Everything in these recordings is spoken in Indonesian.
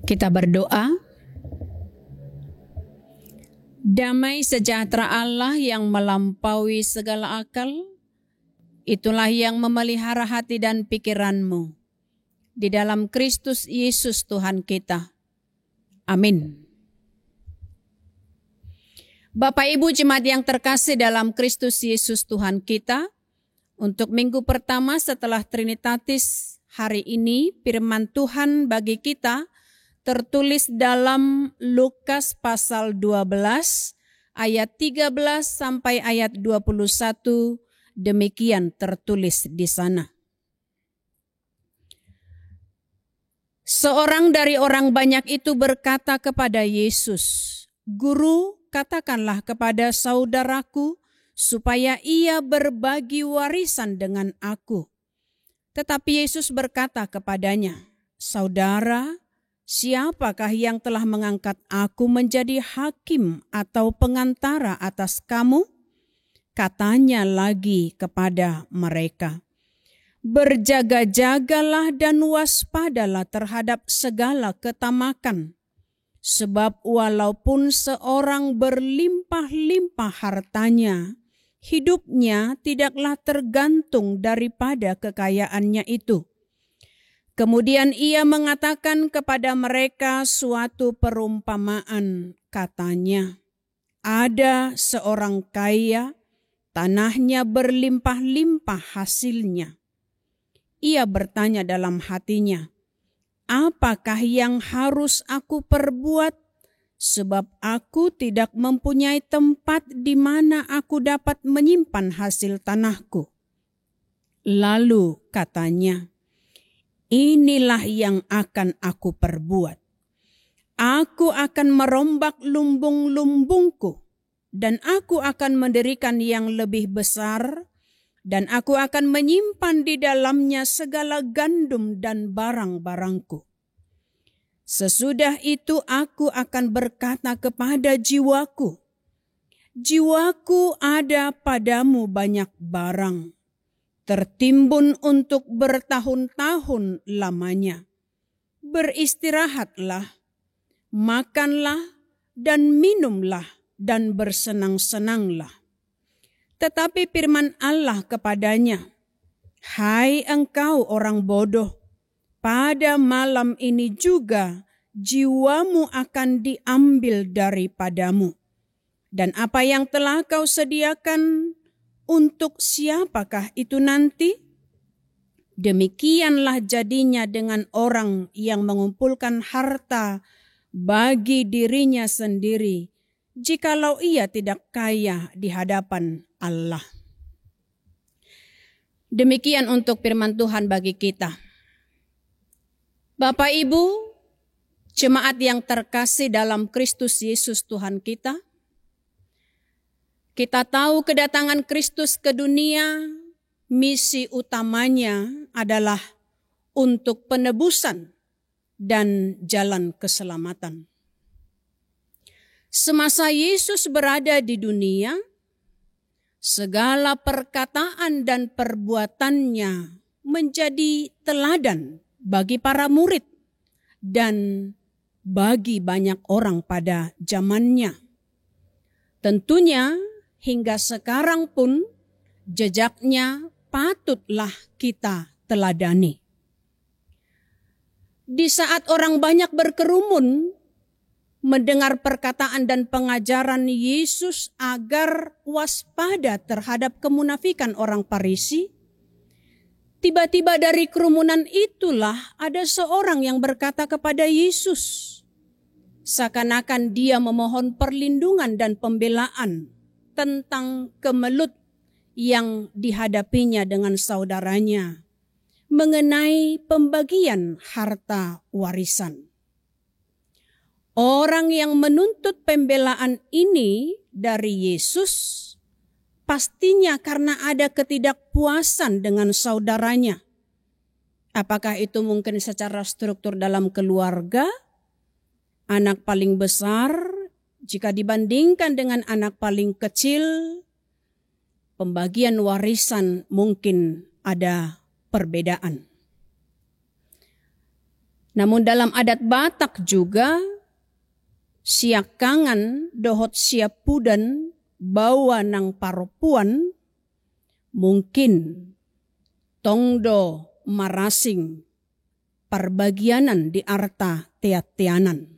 Kita berdoa. Damai sejahtera Allah yang melampaui segala akal, itulah yang memelihara hati dan pikiranmu. Di dalam Kristus Yesus Tuhan kita. Amin. Bapak Ibu jemaat yang terkasih dalam Kristus Yesus Tuhan kita, untuk minggu pertama setelah Trinitatis hari ini, firman Tuhan bagi kita tertulis dalam Lukas pasal 12 ayat 13 sampai ayat 21, demikian tertulis di sana. Seorang dari orang banyak itu berkata kepada Yesus, "Guru, katakanlah kepada saudaraku supaya ia berbagi warisan dengan aku." Tetapi Yesus berkata kepadanya, "Saudara, siapakah yang telah mengangkat aku menjadi hakim atau pengantara atas kamu?" Katanya lagi kepada mereka, "Berjaga-jagalah dan waspadalah terhadap segala ketamakan. Sebab walaupun seorang berlimpah-limpah hartanya, hidupnya tidaklah tergantung daripada kekayaannya itu." Kemudian ia mengatakan kepada mereka suatu perumpamaan. Katanya, "Ada seorang kaya, tanahnya berlimpah-limpah hasilnya. Ia bertanya dalam hatinya, 'Apakah yang harus aku perbuat? Sebab aku tidak mempunyai tempat di mana aku dapat menyimpan hasil tanahku.' Lalu katanya, 'Inilah yang akan aku perbuat. Aku akan merombak lumbung-lumbungku, dan aku akan mendirikan yang lebih besar, dan aku akan menyimpan di dalamnya segala gandum dan barang-barangku. Sesudah itu aku akan berkata kepada jiwaku, jiwaku, ada padamu banyak barang, tertimbun untuk bertahun-tahun lamanya. Beristirahatlah, makanlah, dan minumlah, dan bersenang-senanglah.' Tetapi firman Allah kepadanya, 'Hai engkau orang bodoh, pada malam ini juga jiwamu akan diambil daripadamu. Dan apa yang telah kau sediakan, untuk siapakah itu nanti?' Demikianlah jadinya dengan orang yang mengumpulkan harta bagi dirinya sendiri, jikalau ia tidak kaya di hadapan Allah." Demikian untuk firman Tuhan bagi kita. Bapak Ibu, jemaat yang terkasih dalam Kristus Yesus Tuhan kita, kita tahu kedatangan Kristus ke dunia, misi utamanya adalah untuk penebusan dan jalan keselamatan. Semasa Yesus berada di dunia, segala perkataan dan perbuatannya menjadi teladan bagi para murid dan bagi banyak orang pada zamannya. Tentunya hingga sekarang pun jejaknya patutlah kita teladani. Di saat orang banyak berkerumun mendengar perkataan dan pengajaran Yesus agar waspada terhadap kemunafikan orang Farisi, tiba-tiba dari kerumunan itulah ada seorang yang berkata kepada Yesus, seakan-akan dia memohon perlindungan dan pembelaan tentang kemelut yang dihadapinya dengan saudaranya mengenai pembagian harta warisan. Orang yang menuntut pembelaan ini dari Yesus pastinya karena ada ketidakpuasan dengan saudaranya. Apakah itu mungkin secara struktur dalam keluarga? Anak paling besar jika dibandingkan dengan anak paling kecil, pembagian warisan mungkin ada perbedaan. Namun dalam adat Batak juga, siakangan dohot siapudan bawa nang paropuan, mungkin tongdo marasing parbagianan di arta teat-teanan.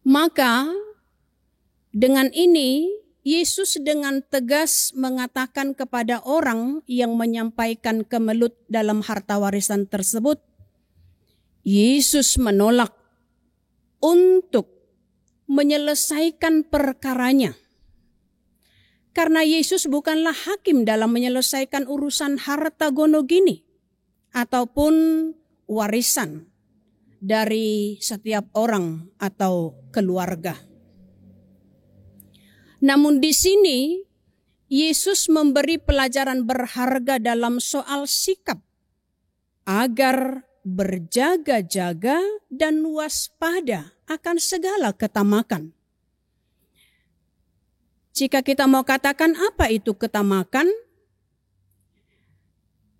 Maka dengan ini Yesus dengan tegas mengatakan kepada orang yang menyampaikan kemelut dalam harta warisan tersebut, Yesus menolak untuk menyelesaikan perkaranya. Karena Yesus bukanlah hakim dalam menyelesaikan urusan harta gono gini ataupun warisan dari setiap orang atau keluarga. Namun di sini Yesus memberi pelajaran berharga dalam soal sikap agar berjaga-jaga dan waspada akan segala ketamakan. Jika kita mau katakan apa itu ketamakan,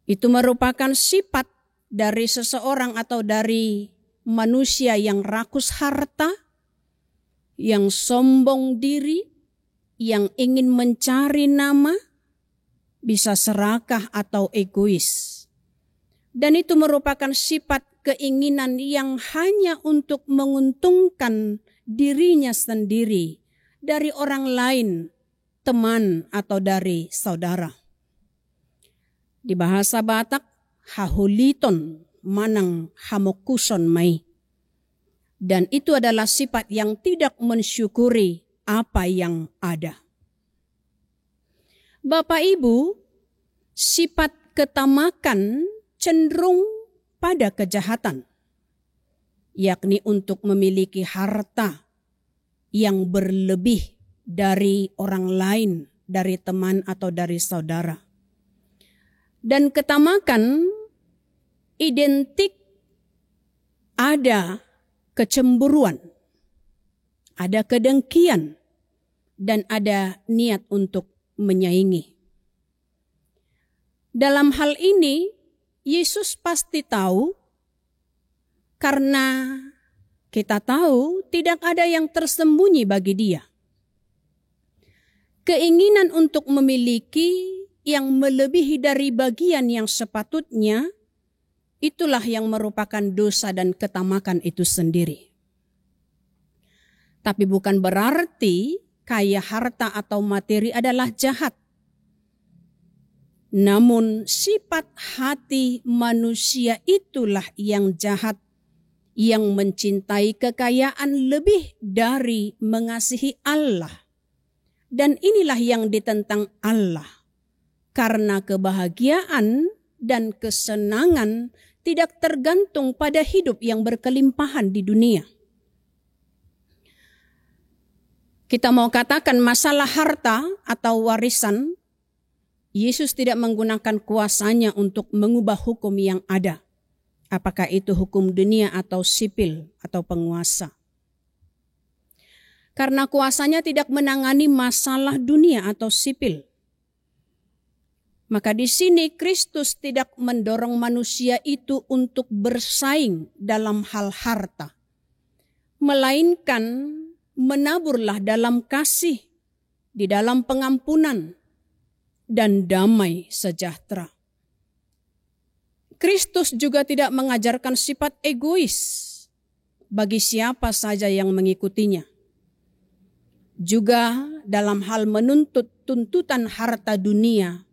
itu merupakan sifat dari seseorang atau dari manusia yang rakus harta, yang sombong diri, yang ingin mencari nama, bisa serakah atau egois. Dan itu merupakan sifat keinginan yang hanya untuk menguntungkan dirinya sendiri dari orang lain, teman atau dari saudara. Di bahasa Batak, hahuliton manang hamokuson mai. Dan itu adalah sifat yang tidak mensyukuri apa yang ada. Bapak Ibu, sifat ketamakan cenderung pada kejahatan, yakni untuk memiliki harta yang berlebih dari orang lain, dari teman atau dari saudara. Dan ketamakan identik ada kecemburuan, ada kedengkian, dan ada niat untuk menyaingi. Dalam hal ini, Yesus pasti tahu, karena kita tahu tidak ada yang tersembunyi bagi Dia. Keinginan untuk memiliki yang melebihi dari bagian yang sepatutnya, itulah yang merupakan dosa dan ketamakan itu sendiri. Tapi bukan berarti kaya harta atau materi adalah jahat. Namun sifat hati manusia itulah yang jahat, yang mencintai kekayaan lebih dari mengasihi Allah. Dan inilah yang ditentang Allah. Karena kebahagiaan dan kesenangan tidak tergantung pada hidup yang berkelimpahan di dunia. Kita mau katakan masalah harta atau warisan, Yesus tidak menggunakan kuasanya untuk mengubah hukum yang ada. Apakah itu hukum dunia atau sipil atau penguasa. Karena kuasanya tidak menangani masalah dunia atau sipil. Maka di sini Kristus tidak mendorong manusia itu untuk bersaing dalam hal harta. Melainkan menaburlah dalam kasih, di dalam pengampunan, dan damai sejahtera. Kristus juga tidak mengajarkan sifat egois bagi siapa saja yang mengikutinya. Juga dalam hal menuntut tuntutan harta dunia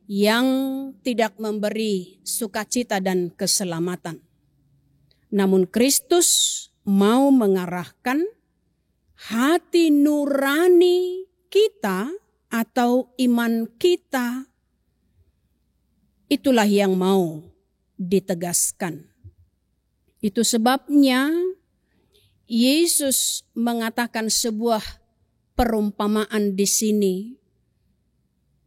yang tidak memberi sukacita dan keselamatan. Namun Kristus mau mengarahkan hati nurani kita atau iman kita, itulah yang mau ditegaskan. Itu sebabnya Yesus mengatakan sebuah perumpamaan di sini,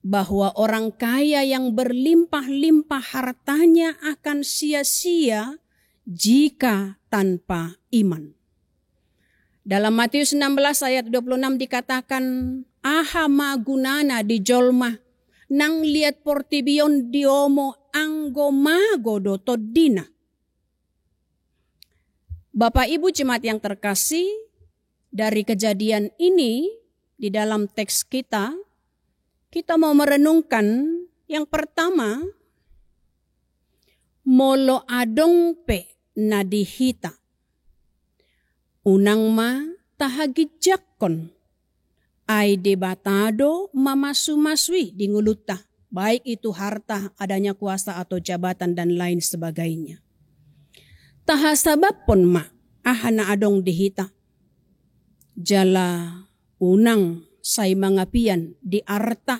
bahwa orang kaya yang berlimpah-limpah hartanya akan sia-sia jika tanpa iman. Dalam Matius 16 ayat 26 dikatakan, aha magunana di jolma nang liat portibion diomo anggo mago do todina. Bapak Ibu jemaat yang terkasih, dari kejadian ini di dalam teks kita mau merenungkan yang pertama, molo adong pe nadihita. Unang ma tahagijakon. Ay debatado mamasu-masui di nguluta. Baik itu harta, adanya kuasa atau jabatan dan lain sebagainya. Tahasabab pun ma ahana adong dihita. Jala unang say mangapian di arta.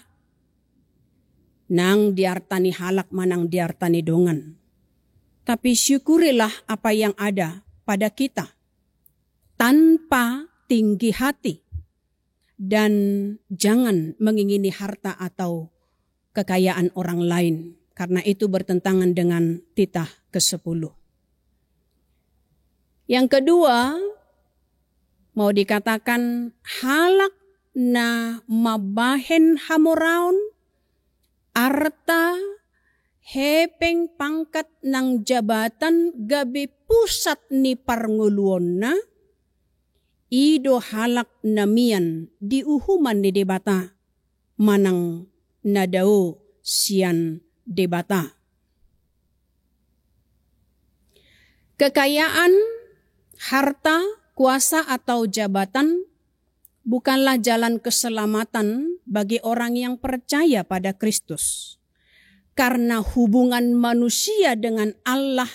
Nang diartani halak manang diartani dongan. Tapi syukurilah apa yang ada pada kita. Tanpa tinggi hati. Dan jangan mengingini harta atau kekayaan orang lain. Karena itu bertentangan dengan titah ke-10. Yang kedua, mau dikatakan halak na mabahen hamoraon arta hepeng pangkat ng jabatan gabi pusat ni parnguluon na ido halak namian di uhuman ni debata manang nadao sian debata. Kekayaan, harta, kuasa atau jabatan bukanlah jalan keselamatan bagi orang yang percaya pada Kristus. Karena hubungan manusia dengan Allah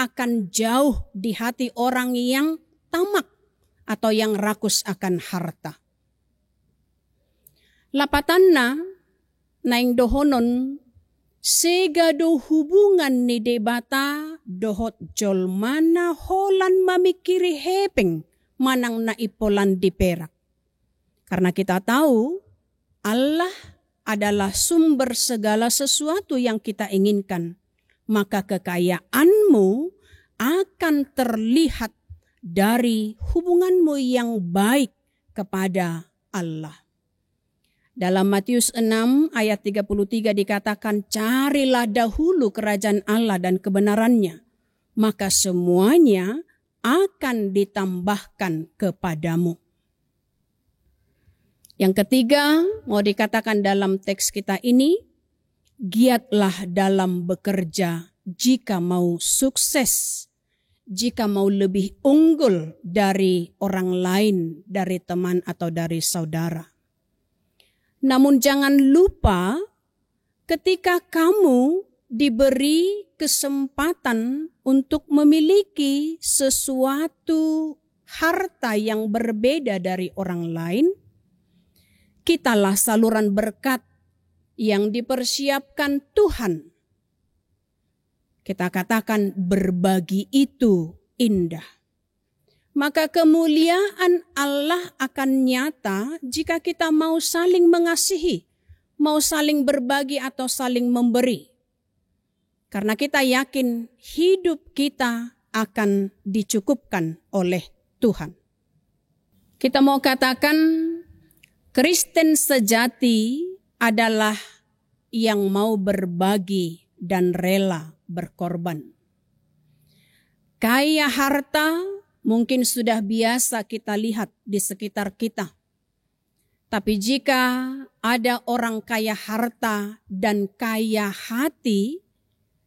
akan jauh di hati orang yang tamak atau yang rakus akan harta. Lapatanna naing dohonon segado hubungan ni debata dohot jolmana holan mamikiri hepeng manang naipolan di perak. Karena kita tahu Allah adalah sumber segala sesuatu yang kita inginkan. Maka kekayaanmu akan terlihat dari hubunganmu yang baik kepada Allah. Dalam Matius 6 ayat 33 dikatakan, carilah dahulu kerajaan Allah dan kebenarannya, maka semuanya akan ditambahkan kepadamu. Yang ketiga, mau dikatakan dalam teks kita ini, giatlah dalam bekerja jika mau sukses, jika mau lebih unggul dari orang lain, dari teman atau dari saudara. Namun jangan lupa ketika kamu diberi kesempatan untuk memiliki sesuatu harta yang berbeda dari orang lain, kitalah saluran berkat yang dipersiapkan Tuhan. Kita katakan berbagi itu indah. Maka kemuliaan Allah akan nyata jika kita mau saling mengasihi, mau saling berbagi atau saling memberi. Karena kita yakin hidup kita akan dicukupkan oleh Tuhan. Kita mau katakan Kristen sejati adalah yang mau berbagi dan rela berkorban. Kaya harta mungkin sudah biasa kita lihat di sekitar kita. Tapi jika ada orang kaya harta dan kaya hati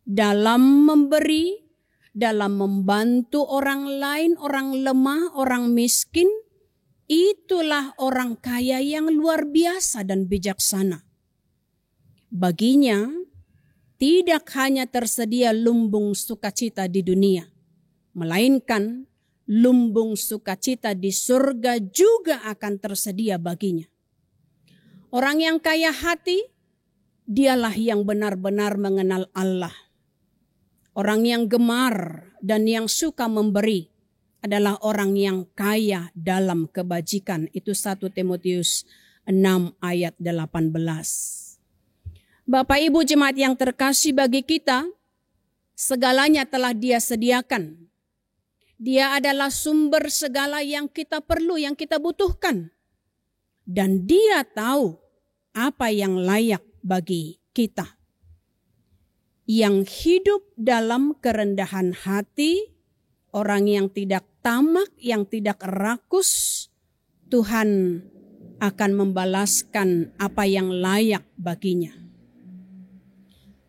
dalam memberi, dalam membantu orang lain, orang lemah, orang miskin, itulah orang kaya yang luar biasa dan bijaksana. Baginya, tidak hanya tersedia lumbung sukacita di dunia, melainkan lumbung sukacita di surga juga akan tersedia baginya. Orang yang kaya hati, dialah yang benar-benar mengenal Allah. Orang yang gemar dan yang suka memberi adalah orang yang kaya dalam kebajikan. Itu 1 Timotius 6 ayat 18. Bapak Ibu jemaat yang terkasih, bagi kita, segalanya telah Dia sediakan. Dia adalah sumber segala yang kita perlu, yang kita butuhkan. Dan Dia tahu apa yang layak bagi kita. Yang hidup dalam kerendahan hati, orang yang tidak tamak, yang tidak rakus, Tuhan akan membalaskan apa yang layak baginya.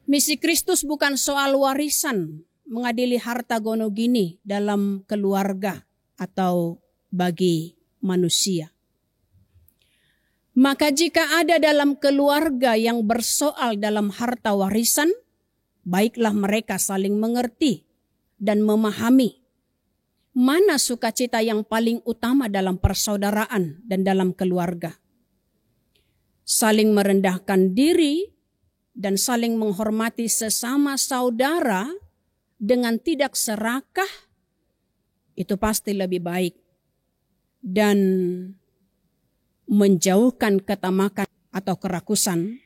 Misi Kristus bukan soal warisan, mengadili harta gono gini dalam keluarga atau bagi manusia. Maka jika ada dalam keluarga yang bersoal dalam harta warisan, baiklah mereka saling mengerti dan memahami mana sukacita yang paling utama dalam persaudaraan dan dalam keluarga. Saling merendahkan diri dan saling menghormati sesama saudara dengan tidak serakah, itu pasti lebih baik. Dan menjauhkan ketamakan atau kerakusan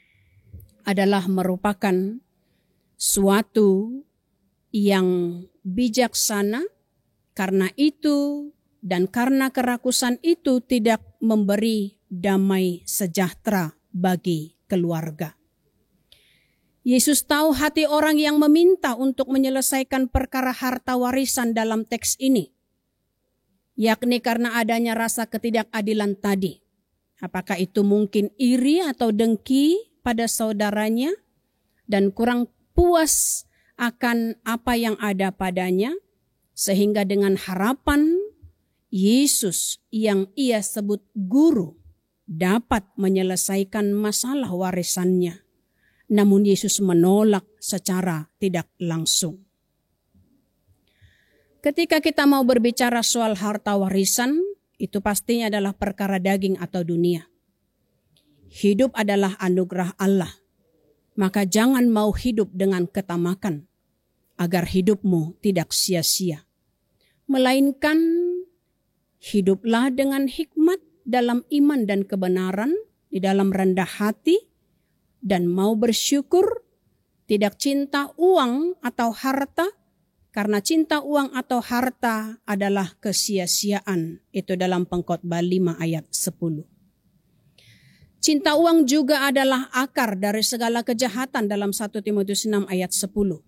adalah merupakan suatu yang bijaksana, karena itu dan karena kerakusan itu tidak memberi damai sejahtera bagi keluarga. Yesus tahu hati orang yang meminta untuk menyelesaikan perkara harta warisan dalam teks ini, yakni karena adanya rasa ketidakadilan tadi. Apakah itu mungkin iri atau dengki pada saudaranya dan kurang puas akan apa yang ada padanya, sehingga dengan harapan Yesus yang ia sebut guru dapat menyelesaikan masalah warisannya. Namun Yesus menolak secara tidak langsung. Ketika kita mau berbicara soal harta warisan, itu pastinya adalah perkara daging atau dunia. Hidup adalah anugerah Allah. Maka jangan mau hidup dengan ketamakan, agar hidupmu tidak sia-sia. Melainkan hiduplah dengan hikmat dalam iman dan kebenaran, di dalam rendah hati, dan mau bersyukur, tidak cinta uang atau harta, karena cinta uang atau harta adalah kesia-siaan. Itu dalam Pengkhotbah 5 ayat 10. Cinta uang juga adalah akar dari segala kejahatan dalam 1 Timotius 6 ayat 10.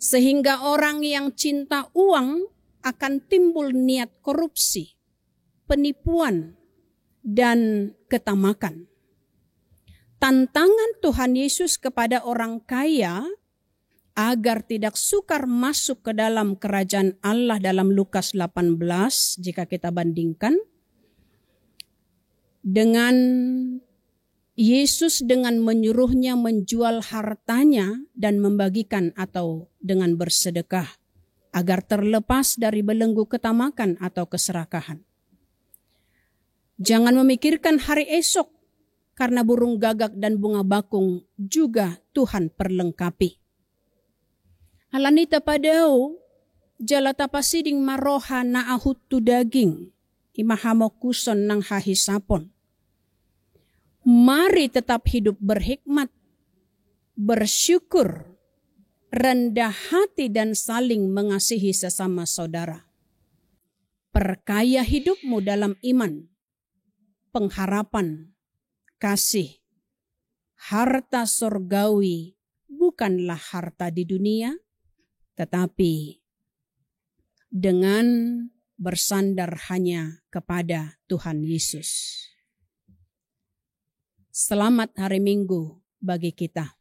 Sehingga orang yang cinta uang akan timbul niat korupsi, penipuan, dan ketamakan. Tantangan Tuhan Yesus kepada orang kaya agar tidak sukar masuk ke dalam kerajaan Allah dalam Lukas 18, jika kita bandingkan dengan Yesus dengan menyuruhnya menjual hartanya dan membagikan atau dengan bersedekah agar terlepas dari belenggu ketamakan atau keserakahan. Jangan memikirkan hari esok, karena burung gagak dan bunga bakung juga Tuhan perlengkapi. Alanita padau jalata pasiding maroha na ahutu daging imahamokuson ng hahisapon. Mari tetap hidup berhikmat, bersyukur, rendah hati dan saling mengasihi sesama saudara. Perkaya hidupmu dalam iman, pengharapan, kasih. Harta surgawi bukanlah harta di dunia, tetapi dengan bersandar hanya kepada Tuhan Yesus. Selamat hari Minggu bagi kita.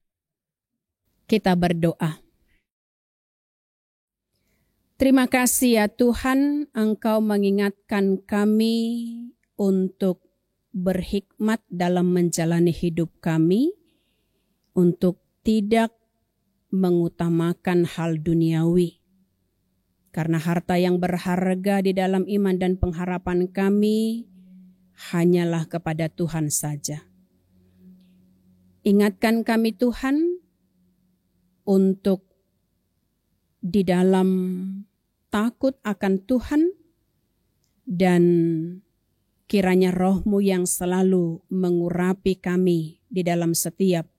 Kita berdoa. Terima kasih ya Tuhan, Engkau mengingatkan kami untuk berhikmat dalam menjalani hidup kami, untuk tidak mengutamakan hal duniawi. Karena harta yang berharga di dalam iman dan pengharapan kami hanyalah kepada Tuhan saja. Ingatkan kami Tuhan untuk di dalam takut akan Tuhan, dan kiranya Roh-Mu yang selalu mengurapi kami di dalam setiap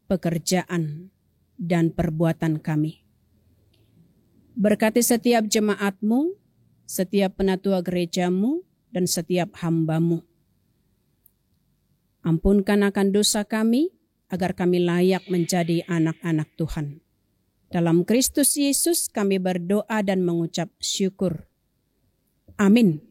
pekerjaan dan perbuatan kami. Berkati setiap jemaat-Mu, setiap penatua gereja-Mu, dan setiap hamba-Mu. Ampunkan akan dosa kami, agar kami layak menjadi anak-anak Tuhan. Dalam Kristus Yesus kami berdoa dan mengucap syukur. Amin.